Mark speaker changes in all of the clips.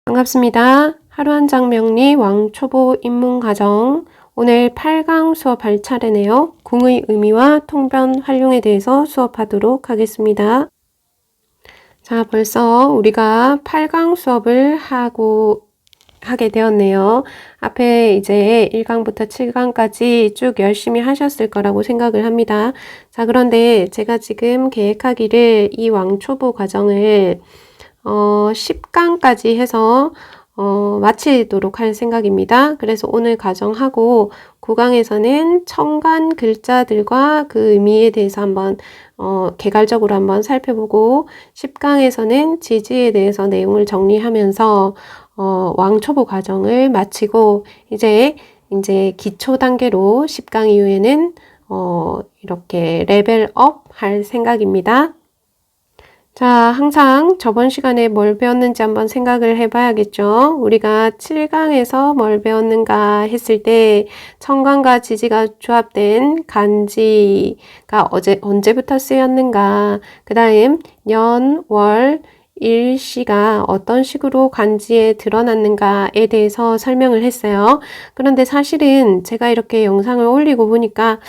Speaker 1: 반갑습니다. 하루 한 장 명리 왕초보 입문과정 오늘 8강 수업할 차례네요. 궁의 의미와 통변 활용에 대해서 수업하도록 하겠습니다. 자, 벌써 우리가 8강 수업을 하게 되었네요. 앞에 이제 1강부터 7강까지 쭉 열심히 하셨을 거라고 생각을 합니다. 자, 그런데 제가 지금 계획하기를 이 왕초보 과정을 10강까지 해서 마치도록 할 생각입니다. 그래서 오늘 과정하고 9강에서는 첨간 글자들과 그 의미에 대해서 한번 개괄적으로 한번 살펴보고 10강에서는 지지에 대해서 내용을 정리하면서 왕초보 과정을 마치고 이제 기초 단계로 10강 이후에는 이렇게 레벨업 할 생각입니다. 자, 항상 저번 시간에 뭘 배웠는지 한번 생각을 해봐야겠죠. 우리가 7강에서 뭘 배웠는가 했을 때 청간과 지지가 조합된 간지가 언제부터 쓰였는가, 그 다음 년, 월, 일시가 어떤 식으로 간지에 드러났는가에 대해서 설명을 했어요. 그런데 사실은 제가 이렇게 영상을 올리고 보니까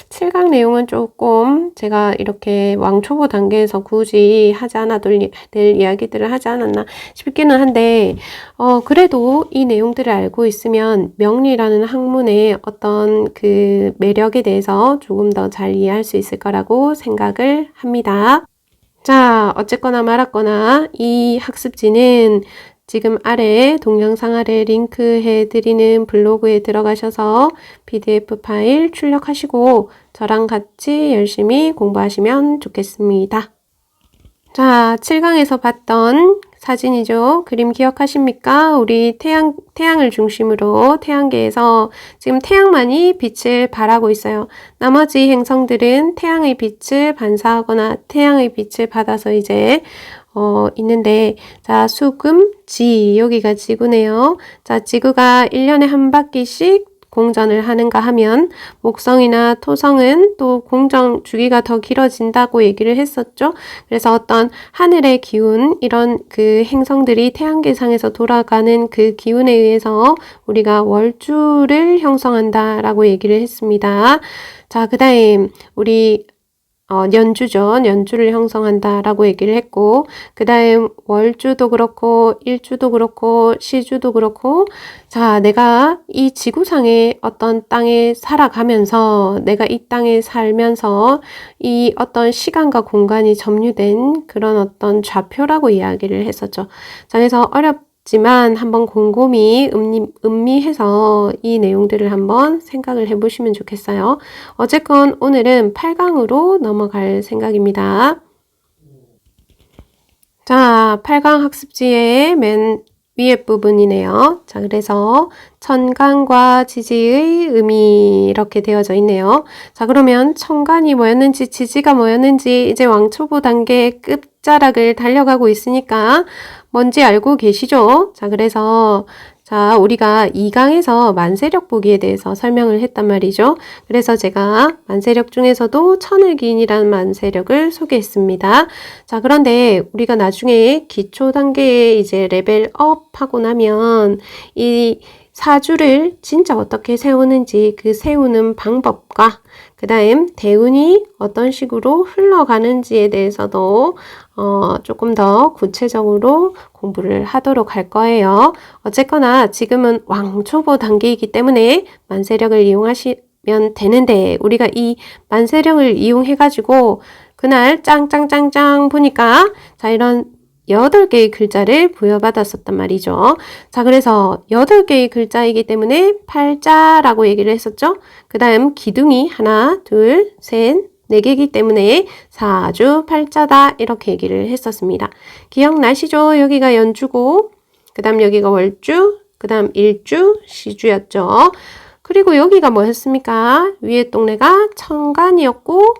Speaker 1: 7강 내용은 조금 제가 이렇게 왕초보 단계에서 굳이 하지 않아도 될 이야기들을 하지 않았나 싶기는 한데 그래도 이 내용들을 알고 있으면 명리라는 학문의 어떤 그 매력에 대해서 조금 더 잘 이해할 수 있을 거라고 생각을 합니다. 자, 어쨌거나 말았거나 이 학습지는 지금 아래 동영상 아래 링크해 드리는 블로그에 들어가셔서 PDF 파일 출력하시고 저랑 같이 열심히 공부하시면 좋겠습니다. 자, 7강에서 봤던 사진이죠. 그림 기억하십니까? 우리 태양을 중심으로 태양계에서 지금 태양만이 빛을 발하고 있어요. 나머지 행성들은 태양의 빛을 반사하거나 태양의 빛을 받아서 이제 있는데, 자, 수금, 지, 여기가 지구네요. 자, 지구가 1년에 한 바퀴씩 공전을 하는가 하면 목성이나 토성은 또 공전 주기가 더 길어진다고 얘기를 했었죠. 그래서 어떤 하늘의 기운, 이런 그 행성들이 태양계상에서 돌아가는 그 기운에 의해서 우리가 월주를 형성한다라고 얘기를 했습니다. 자, 그 다음 우리 연주죠. 연주를 형성한다라고 얘기를 했고, 그 다음 월주도 그렇고 일주도 그렇고 시주도 그렇고, 자, 내가 이 지구상의 어떤 땅에 살아가면서 내가 이 땅에 살면서 이 어떤 시간과 공간이 점유된 그런 어떤 좌표라고 이야기를 했었죠. 자, 그래서 지만 한번 곰곰이 음미해서 이 내용들을 한번 생각을 해보시면 좋겠어요. 어쨌건 오늘은 8강으로 넘어갈 생각입니다. 자, 8강 학습지의 맨 위에 부분이네요. 자, 그래서 천간과 지지의 의미 이렇게 되어져 있네요. 자, 그러면 천간이 뭐였는지 지지가 뭐였는지 이제 왕초보 단계 끝자락을 달려가고 있으니까 뭔지 알고 계시죠? 자, 그래서 자, 우리가 2강에서 만세력 보기에 대해서 설명을 했단 말이죠. 그래서 제가 만세력 중에서도 천을기인이라는 만세력을 소개했습니다. 자, 그런데 우리가 나중에 기초 단계에 이제 레벨업 하고 나면 이 사주를 진짜 어떻게 세우는지 그 세우는 방법과 그 다음 대운이 어떤 식으로 흘러가는지에 대해서도 조금 더 구체적으로 공부를 하도록 할 거예요. 어쨌거나 지금은 왕초보 단계이기 때문에 만세력을 이용하시면 되는데 우리가 이 만세력을 이용해가지고 그날 짱짱짱짱 보니까 자, 이런 8개의 글자를 부여받았었단 말이죠. 자, 그래서 8개의 글자이기 때문에 팔자라고 얘기를 했었죠. 그 다음 기둥이 하나, 둘, 셋, 4개이기 때문에 사주 팔자다 이렇게 얘기를 했었습니다. 기억나시죠? 여기가 연주고 그 다음 여기가 월주, 그 다음 일주, 시주였죠. 그리고 여기가 뭐였습니까? 위에 동네가 천간이었고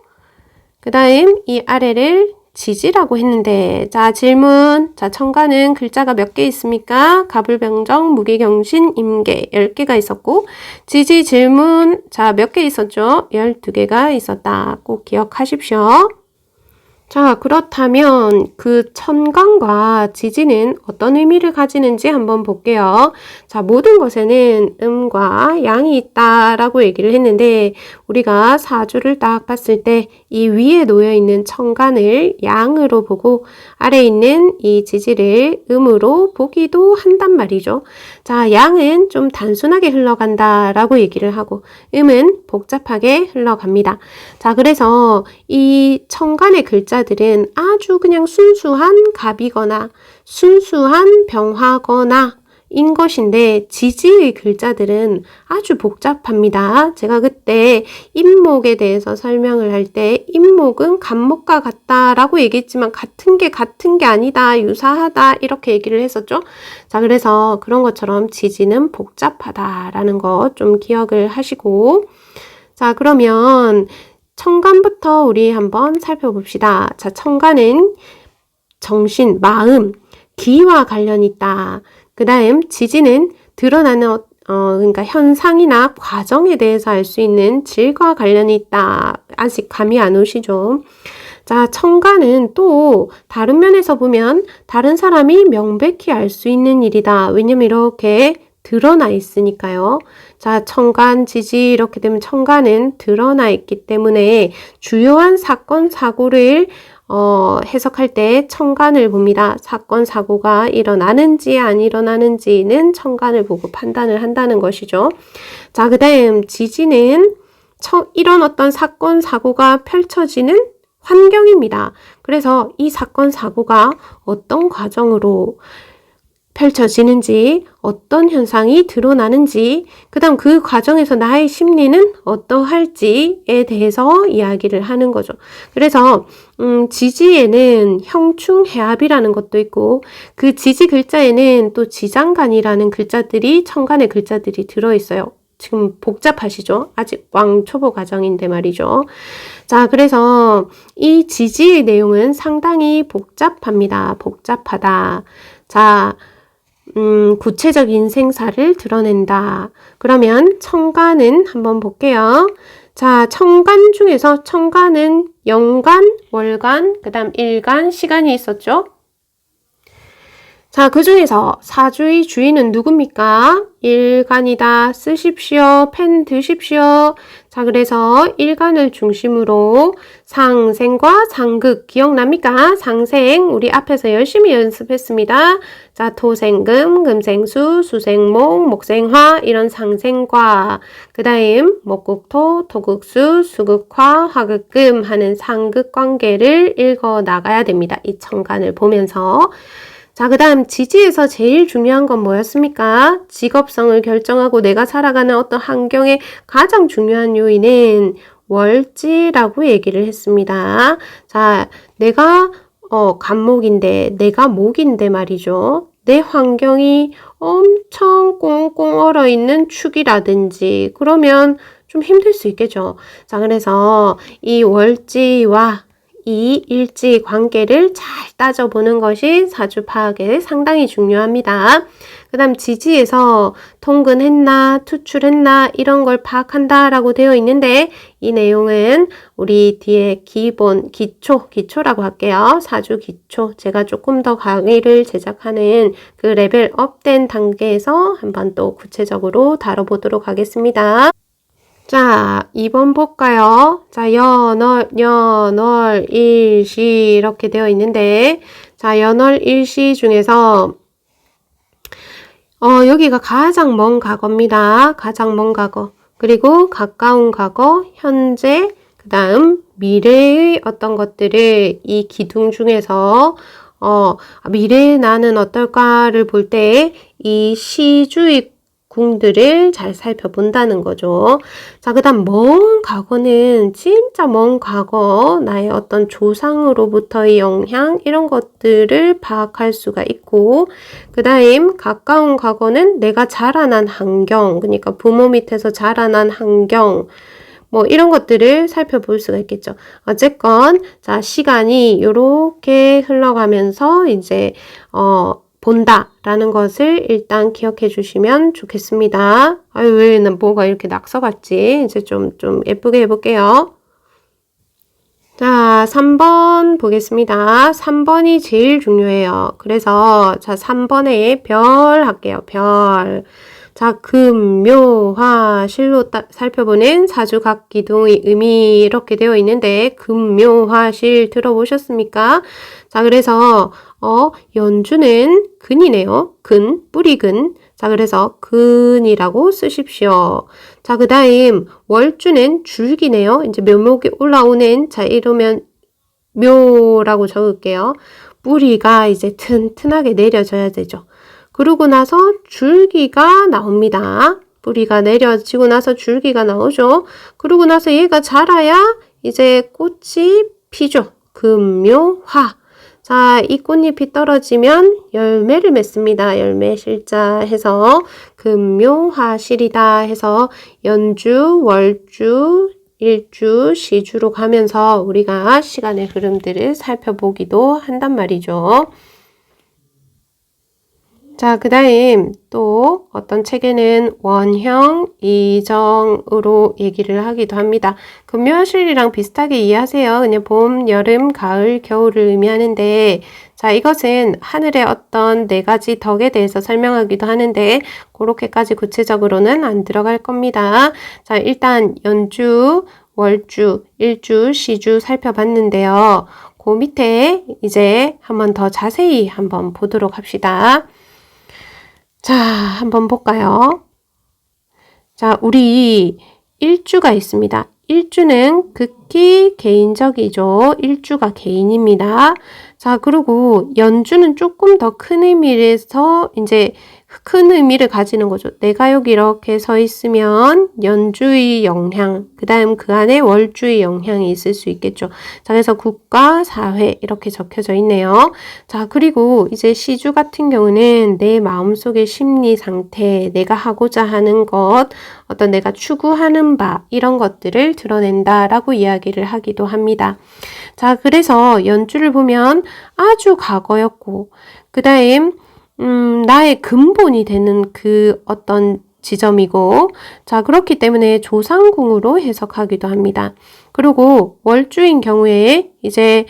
Speaker 1: 그 다음 이 아래를 지지라고 했는데 자, 질문. 자, 천간은 글자가 몇 개 있습니까? 갑을병정, 무기경신, 임계 10개가 있었고 지지 질문. 자, 몇 개 있었죠? 12개가 있었다. 꼭 기억하십시오. 자, 그렇다면 그 천간과 지지는 어떤 의미를 가지는지 한번 볼게요. 자, 모든 것에는 음과 양이 있다라고 얘기를 했는데 우리가 사주를 딱 봤을 때 이 위에 놓여 있는 천간을 양으로 보고 아래에 있는 이 지지를 음으로 보기도 한단 말이죠. 자, 양은 좀 단순하게 흘러간다라고 얘기를 하고 음은 복잡하게 흘러갑니다. 자, 그래서 이 천간의 글자들은 아주 그냥 순수한 갑이거나 순수한 병화거나 인 것인데 지지의 글자들은 아주 복잡합니다. 제가 그때 임목에 대해서 설명을 할 때 임목은 갑목과 같다라고 얘기했지만 같은 게 아니다, 유사하다 이렇게 얘기를 했었죠. 자, 그래서 그런 것처럼 지지는 복잡하다라는 거 좀 기억을 하시고, 자, 그러면 천간부터 우리 한번 살펴봅시다. 자, 천간은 정신, 마음, 기와 관련이 있다. 그 다음 지지는 드러나는 그러니까 현상이나 과정에 대해서 알 수 있는 질과 관련이 있다. 아직 감이 안 오시죠? 자, 천간은 또 다른 면에서 보면 다른 사람이 명백히 알 수 있는 일이다. 왜냐면 이렇게 드러나 있으니까요. 자, 천간, 지지 이렇게 되면 천간은 드러나 있기 때문에 주요한 사건, 사고를 해석할 때 천간을 봅니다. 사건, 사고가 일어나는지 안 일어나는지는 천간을 보고 판단을 한다는 것이죠. 자, 그 다음 지지는 이런 어떤 사건, 사고가 펼쳐지는 환경입니다. 그래서 이 사건, 사고가 어떤 과정으로 펼쳐지는지, 어떤 현상이 드러나는지, 그 다음 그 과정에서 나의 심리는 어떠할지에 대해서 이야기를 하는 거죠. 그래서 지지에는 형충해합이라는 것도 있고 그 지지 글자에는 또 지장간이라는 글자들이 천간의 글자들이 들어있어요. 지금 복잡하시죠? 아직 왕초보 과정인데 말이죠. 자, 그래서 이 지지의 내용은 상당히 복잡합니다. 복잡하다. 자, 구체적인 생사를 드러낸다. 그러면 천간은 한번 볼게요. 자, 천간 중에서 천간은 연간, 월간, 그 다음 일간, 시간이 있었죠. 자, 그 중에서 사주의 주인은 누굽니까? 일간이다. 쓰십시오. 펜 드십시오. 자, 그래서 일간을 중심으로 상생과 상극 기억납니까? 상생 우리 앞에서 열심히 연습했습니다. 자, 토생금, 금생수, 수생목, 목생화 이런 상생과 그 다음 목국토, 토극수, 수극화, 화극금 하는 상극 관계를 읽어 나가야 됩니다. 이 천간을 보면서. 자, 그 다음 지지에서 제일 중요한 건 뭐였습니까? 직업성을 결정하고 내가 살아가는 어떤 환경의 가장 중요한 요인은 월지라고 얘기를 했습니다. 자, 내가 간목인데 내가 목인데 말이죠. 내 환경이 엄청 꽁꽁 얼어있는 축이라든지 그러면 좀 힘들 수 있겠죠. 자, 그래서 이 월지와 이 일지 관계를 잘 따져보는 것이 사주 파악에 상당히 중요합니다. 그 다음 지지에서 통근했나 투출했나 이런 걸 파악한다 라고 되어 있는데 이 내용은 우리 뒤에 기본 기초라고 할게요. 사주 기초 제가 조금 더 강의를 제작하는 그 레벨 업된 단계에서 한번 또 구체적으로 다뤄보도록 하겠습니다. 자, 2번 볼까요? 자, 연월, 일시 이렇게 되어 있는데 자, 연월, 일시 중에서 여기가 가장 먼 과거입니다. 가장 먼 과거. 그리고 가까운 과거, 현재, 그 다음 미래의 어떤 것들을 이 기둥 중에서 미래의 나는 어떨까를 볼 때 이 시주의 궁들을 잘 살펴본다는 거죠. 자, 그 다음 먼 과거는 진짜 먼 과거 나의 어떤 조상으로부터의 영향 이런 것들을 파악할 수가 있고 그 다음 가까운 과거는 내가 자라난 환경 그러니까 부모 밑에서 자라난 환경 뭐 이런 것들을 살펴볼 수가 있겠죠. 어쨌건 자 시간이 이렇게 흘러가면서 이제 본다라는 것을 일단 기억해 주시면 좋겠습니다. 아유, 왜 뭐가 이렇게 낙서 같지? 이제 좀 예쁘게 해볼게요. 자, 3번 보겠습니다. 3번이 제일 중요해요. 그래서 자, 3번에 별 할게요. 별. 자, 금, 묘, 화, 실로 살펴보는 사주각기둥의 의미 이렇게 되어 있는데 금, 묘, 화, 실 들어보셨습니까? 자, 그래서 연주는 근이네요. 근, 뿌리근. 자, 그래서 근이라고 쓰십시오. 자, 그 다음 월주는 줄기네요. 이제 묘목이 올라오는, 자, 이러면 묘라고 적을게요. 뿌리가 이제 튼튼하게 내려져야 되죠. 그러고 나서 줄기가 나옵니다. 뿌리가 내려지고 나서 줄기가 나오죠. 그러고 나서 얘가 자라야 이제 꽃이 피죠. 금묘화. 자, 이 꽃잎이 떨어지면 열매를 맺습니다. 열매 실자 해서 금묘화실이다 해서 연주, 월주, 일주, 시주로 가면서 우리가 시간의 흐름들을 살펴보기도 한단 말이죠. 자, 그 다음 또 어떤 책에는 원형, 이정으로 얘기를 하기도 합니다. 금묘화실이랑 비슷하게 이해하세요. 그냥 봄, 여름, 가을, 겨울을 의미하는데 자, 이것은 하늘의 어떤 4가지 덕에 대해서 설명하기도 하는데 그렇게까지 구체적으로는 안 들어갈 겁니다. 자, 일단 연주, 월주, 일주, 시주 살펴봤는데요. 그 밑에 이제 한번 더 자세히 한번 보도록 합시다. 자, 한번 볼까요? 자, 우리 일주가 있습니다. 일주는 극히 개인적이죠. 일주가 개인입니다. 자, 그리고 연주는 조금 더 큰 의미에서 이제 큰 의미를 가지는 거죠. 내가 여기 이렇게 서 있으면 연주의 영향, 그 다음 그 안에 월주의 영향이 있을 수 있겠죠. 자, 그래서 국가, 사회 이렇게 적혀져 있네요. 자, 그리고 이제 시주 같은 경우는 내 마음속의 심리 상태, 내가 하고자 하는 것, 어떤 내가 추구하는 바 이런 것들을 드러낸다라고 이야기를 하기도 합니다. 자, 그래서 연주를 보면 아주 과거였고 그 다음 나의 근본이 되는 그 어떤 지점이고 자, 그렇기 때문에 조상궁으로 해석하기도 합니다. 그리고 월주인 경우에 이제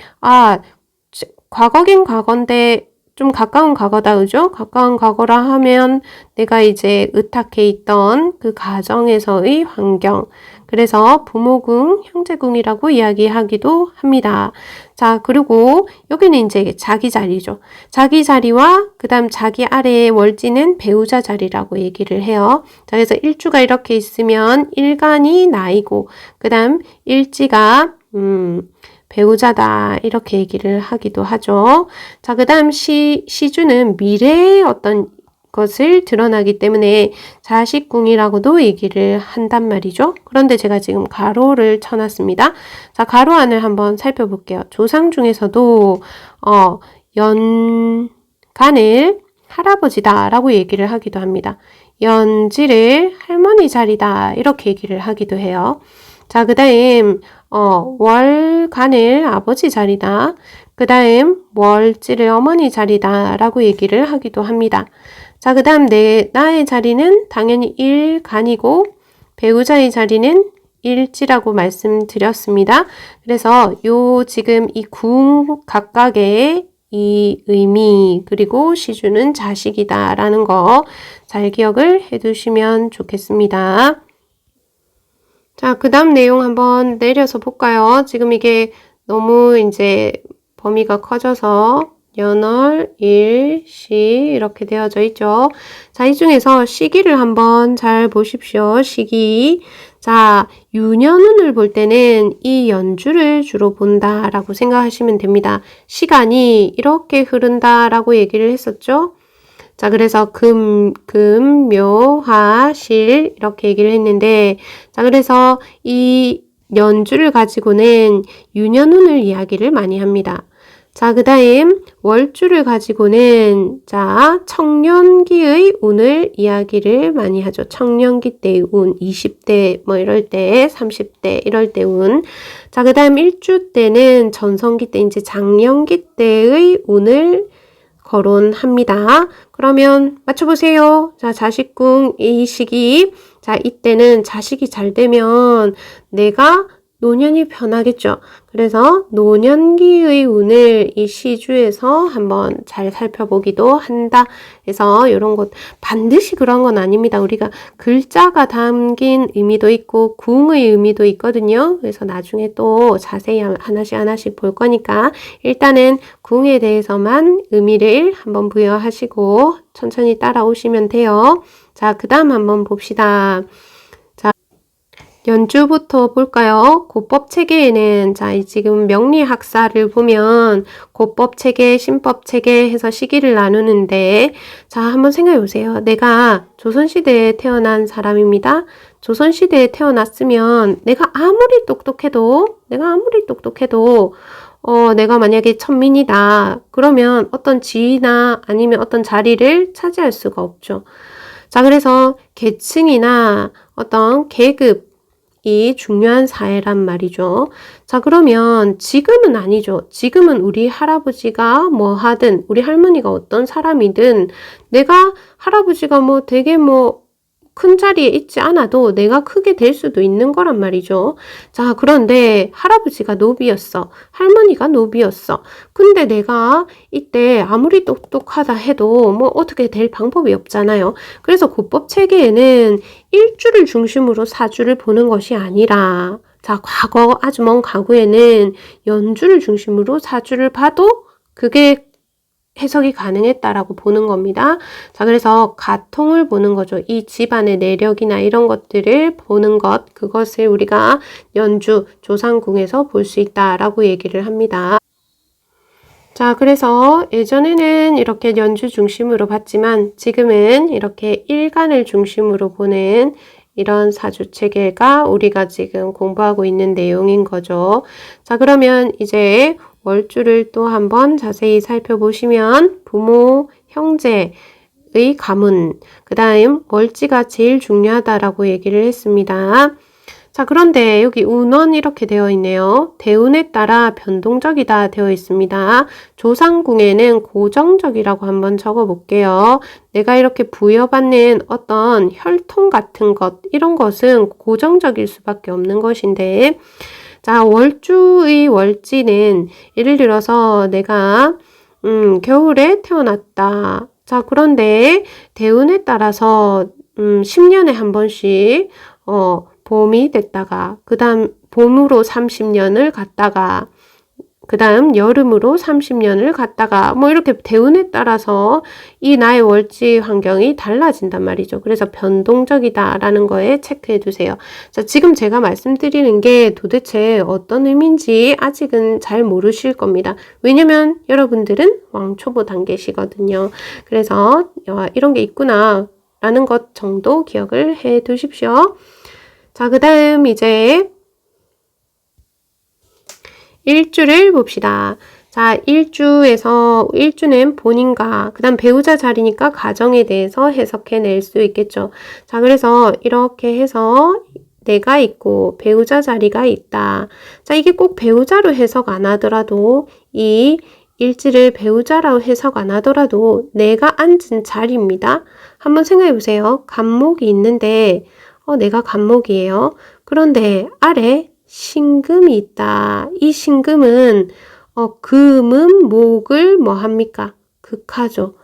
Speaker 1: 과거긴 과거인데 좀 가까운 과거다, 그죠? 가까운 과거라 하면 내가 이제 의탁해 있던 그 가정에서의 환경, 그래서 부모궁, 형제궁이라고 이야기하기도 합니다. 자, 그리고 여기는 이제 자기 자리죠. 자기 자리와 그 다음 자기 아래의 월지는 배우자 자리라고 얘기를 해요. 자, 그래서 일주가 이렇게 있으면 일간이 나이고 그 다음 일지가 배우자다 이렇게 얘기를 하기도 하죠. 자, 그 다음 시주는 미래의 어떤 것을 드러나기 때문에 자식궁이라고도 얘기를 한단 말이죠. 그런데 제가 지금 가로를 쳐놨습니다. 자, 가로 안을 한번 살펴볼게요. 조상 중에서도 연간을 할아버지다 라고 얘기를 하기도 합니다. 연지를 할머니 자리다 이렇게 얘기를 하기도 해요. 자, 그 다음 월간을 아버지 자리다. 그 다음 월지를 어머니 자리다 라고 얘기를 하기도 합니다. 자, 그 다음 나의 자리는 당연히 일간이고 배우자의 자리는 일지라고 말씀드렸습니다. 그래서 지금 이 궁 각각의 이 의미 그리고 시주는 자식이다 라는 거 잘 기억을 해 두시면 좋겠습니다. 자, 그 다음 내용 한번 내려서 볼까요? 지금 이게 너무 이제 범위가 커져서 연월, 일, 시 이렇게 되어져 있죠. 자, 이 중에서 시기를 한번 잘 보십시오. 시기. 자, 유년운을 볼 때는 이 연주를 주로 본다라고 생각하시면 됩니다. 시간이 이렇게 흐른다라고 얘기를 했었죠. 자, 그래서 금, 묘, 화, 실 이렇게 얘기를 했는데 자, 그래서 이 연주를 가지고는 유년운을 이야기를 많이 합니다. 자, 그 다음 월주를 가지고는 자, 청년기의 운을 이야기를 많이 하죠. 청년기 때의 운, 20대 뭐 이럴 때, 30대 이럴 때 운. 자, 그 다음 일주 때는 전성기 때 이제 장년기 때의 운을 거론합니다. 그러면 맞춰보세요. 자, 자식궁 이 시기. 자, 이때는 자식이 잘 되면 내가 노년이 편하겠죠. 그래서 노년기의 운을 이 시주에서 한번 잘 살펴보기도 한다. 그래서 이런 것 반드시 그런 건 아닙니다. 우리가 글자가 담긴 의미도 있고 궁의 의미도 있거든요. 그래서 나중에 또 자세히 하나씩 하나씩 볼 거니까 일단은 궁에 대해서만 의미를 한번 부여하시고 천천히 따라오시면 돼요. 자, 그 다음 한번 봅시다. 연주부터 볼까요? 고법체계에는 자 지금 명리학사를 보면 고법체계, 신법체계 해서 시기를 나누는데 자 한번 생각해 보세요. 내가 조선시대에 태어난 사람입니다. 조선시대에 태어났으면 내가 아무리 똑똑해도 내가 만약에 천민이다. 그러면 어떤 지위나 아니면 어떤 자리를 차지할 수가 없죠. 자 그래서 계층이나 어떤 계급 이 중요한 사회란 말이죠. 자, 그러면 지금은 아니죠. 지금은 우리 할아버지가 뭐 하든, 우리 할머니가 어떤 사람이든, 내가 할아버지가 뭐 되게 뭐 큰 자리에 있지 않아도 내가 크게 될 수도 있는 거란 말이죠. 자, 그런데 할아버지가 노비였어. 할머니가 노비였어. 근데 내가 이때 아무리 똑똑하다 해도 뭐 어떻게 될 방법이 없잖아요. 그래서 고법 체계에는 일주를 중심으로 사주를 보는 것이 아니라 자, 과거 아주 먼 과거에는 연주를 중심으로 사주를 봐도 그게 해석이 가능했다라고 보는 겁니다. 자, 그래서 가통을 보는 거죠. 이 집안의 내력이나 이런 것들을 보는 것, 그것을 우리가 연주, 조상궁에서 볼 수 있다라고 얘기를 합니다. 자, 그래서 예전에는 이렇게 연주 중심으로 봤지만 지금은 이렇게 일간을 중심으로 보는 이런 사주 체계가 우리가 지금 공부하고 있는 내용인 거죠. 자, 그러면 이제 월주를 또 한번 자세히 살펴보시면 부모, 형제의 가문, 그 다음 월지가 제일 중요하다라고 얘기를 했습니다. 자, 그런데 여기 운원 이렇게 되어 있네요. 대운에 따라 변동적이다 되어 있습니다. 조상궁에는 고정적이라고 한번 적어 볼게요. 내가 이렇게 부여받는 어떤 혈통 같은 것, 이런 것은 고정적일 수밖에 없는 것인데 자, 월주의 월지는 예를 들어서 내가 겨울에 태어났다. 자, 그런데 대운에 따라서 10년에 한 번씩 봄이 됐다가 그 다음 봄으로 30년을 갔다가 그 다음 여름으로 30년을 갔다가 뭐 이렇게 대운에 따라서 이 나의 월지 환경이 달라진단 말이죠. 그래서 변동적이다라는 거에 체크해 두세요. 자, 지금 제가 말씀드리는 게 도대체 어떤 의미인지 아직은 잘 모르실 겁니다. 왜냐면 여러분들은 왕초보 단계시거든요. 그래서 이런 게 있구나 라는 것 정도 기억을 해 두십시오. 자, 그 다음 이제 일주를 봅시다. 자, 일주는 본인과 그 다음 배우자 자리니까 가정에 대해서 해석해낼 수 있겠죠. 자, 그래서 이렇게 해서 내가 있고 배우자 자리가 있다. 자, 이게 꼭 배우자로 해석 안 하더라도 이 일지를 배우자라고 해석 안 하더라도 내가 앉은 자리입니다. 한번 생각해 보세요. 간목이 있는데 내가 간목이에요. 그런데 아래 신금이 있다. 이 신금은 금은 목을 뭐 합니까? 극하죠.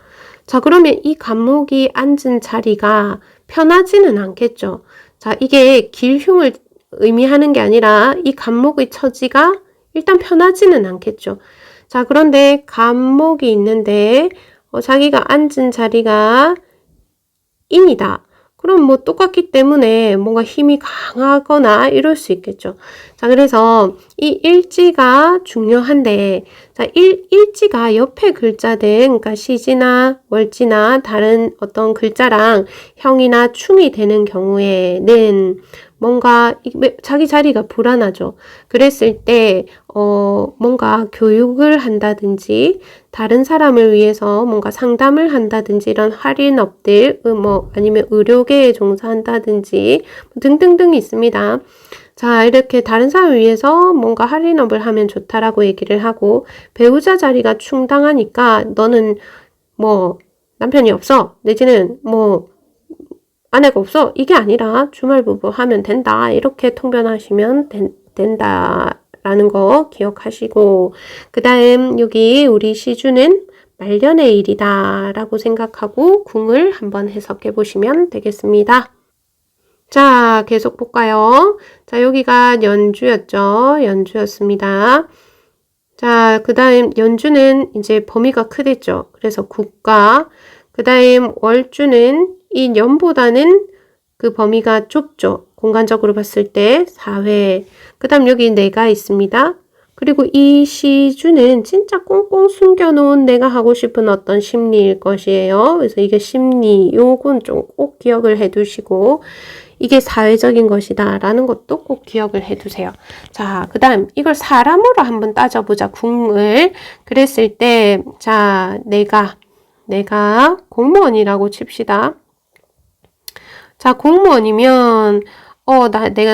Speaker 1: 자, 그러면 이 간목이 앉은 자리가 편하지는 않겠죠. 자, 이게 길흉을 의미하는 게 아니라 이 간목의 처지가 일단 편하지는 않겠죠. 자, 그런데 간목이 있는데 자기가 앉은 자리가 인이다. 그럼 뭐 똑같기 때문에 뭔가 힘이 강하거나 이럴 수 있겠죠. 자, 그래서 이 일지가 중요한데, 자, 일지가 옆에 글자들, 그러니까 시지나 월지나 다른 어떤 글자랑 형이나 충이 되는 경우에는 뭔가 자기 자리가 불안하죠. 그랬을 때 뭔가 교육을 한다든지 다른 사람을 위해서 뭔가 상담을 한다든지 이런 할인업들 뭐 아니면 의료계에 종사한다든지 등등등 있습니다. 자, 이렇게 다른 사람을 위해서 뭔가 할인업을 하면 좋다라고 얘기를 하고 배우자 자리가 충당하니까 너는 뭐 남편이 없어 내지는 뭐 아내가 없어 이게 아니라 주말부부 하면 된다 이렇게 통변하시면 된다라는 거 기억하시고, 그 다음 여기 우리 시주는 말년의 일이다 라고 생각하고 궁을 한번 해석해 보시면 되겠습니다. 자, 계속 볼까요? 자, 여기가 연주였죠. 연주였습니다. 자, 그 다음 연주는 이제 범위가 크겠죠. 그래서 국가, 그 다음 월주는 이 년보다는 그 범위가 좁죠. 공간적으로 봤을 때 사회, 그 다음 여기 내가 있습니다. 그리고 이 시주는 진짜 꽁꽁 숨겨놓은 내가 하고 싶은 어떤 심리일 것이에요. 그래서 이게 심리, 요건 좀 꼭 기억을 해두시고, 이게 사회적인 것이다 라는 것도 꼭 기억을 해두세요. 자, 그 다음 이걸 사람으로 한번 따져보자. 궁을. 그랬을 때, 자, 내가 공무원이라고 칩시다. 자, 공무원이면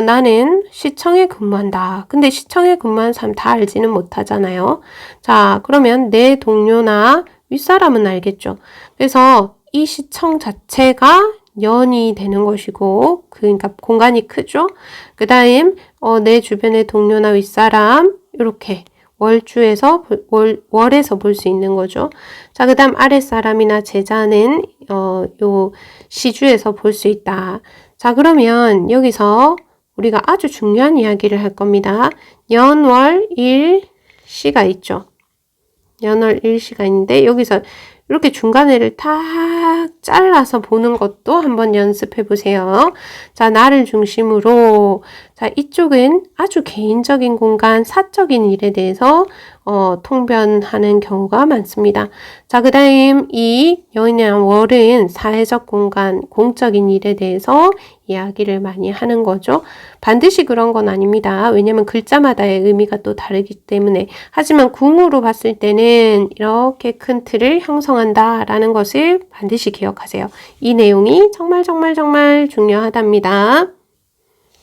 Speaker 1: 나는 시청에 근무한다. 근데 시청에 근무하는 사람 다 알지는 못하잖아요. 자, 그러면 내 동료나 윗사람은 알겠죠. 그래서 이 시청 자체가 연이 되는 것이고, 그러니까 공간이 크죠. 그 다음 내 주변의 동료나 윗사람 이렇게 월주에서 월에서 볼 수 있는 거죠. 자, 그 다음 아랫사람이나 제자는 요 시주에서 볼 수 있다. 자, 그러면 여기서 우리가 아주 중요한 이야기를 할 겁니다. 연월 일시가 있죠. 연월 일시가 있는데 여기서 이렇게 중간에를 탁 잘라서 보는 것도 한번 연습해 보세요. 자, 나를 중심으로, 자, 이쪽은 아주 개인적인 공간, 사적인 일에 대해서 통변하는 경우가 많습니다. 자, 그 다음 이 연이나 월은 사회적 공간, 공적인 일에 대해서 이야기를 많이 하는 거죠. 반드시 그런 건 아닙니다. 왜냐면 글자마다의 의미가 또 다르기 때문에. 하지만 궁으로 봤을 때는 이렇게 큰 틀을 형성한다라는 것을 반드시 기억하세요. 이 내용이 정말 중요하답니다.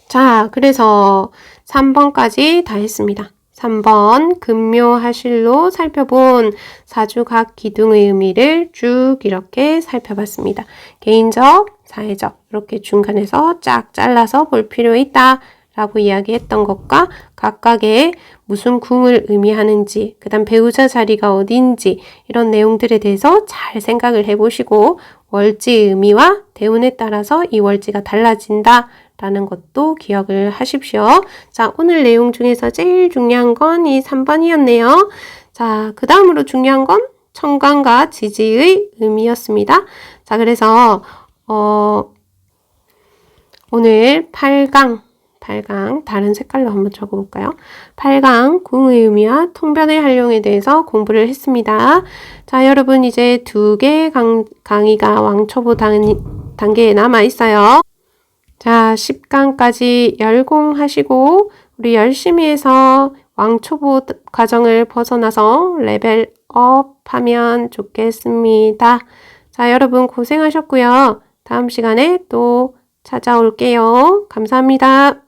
Speaker 1: 자, 그래서 3번까지 다 했습니다. 3번 금묘하실로 살펴본 사주 각 기둥의 의미를 쭉 이렇게 살펴봤습니다. 개인적, 사회적 이렇게 중간에서 쫙 잘라서 볼 필요 있다 라고 이야기했던 것과 각각의 무슨 궁을 의미하는지, 그 다음 배우자 자리가 어디인지 이런 내용들에 대해서 잘 생각을 해보시고 월지의 의미와 대운에 따라서 이 월지가 달라진다 라는 것도 기억을 하십시오. 자, 오늘 내용 중에서 제일 중요한 건 이 3번이었네요. 자, 그 다음으로 중요한 건 청간과 지지의 의미였습니다. 자, 그래서 오늘 8강 다른 색깔로 한번 적어볼까요? 8강 궁의 의미와 통변의 활용에 대해서 공부를 했습니다. 자, 여러분 이제 2개 강의가 왕초보 단계에 남아있어요. 자, 10강까지 열공하시고 우리 열심히 해서 왕초보 과정을 벗어나서 레벨업 하면 좋겠습니다. 자, 여러분 고생하셨고요. 다음 시간에 또 찾아올게요. 감사합니다.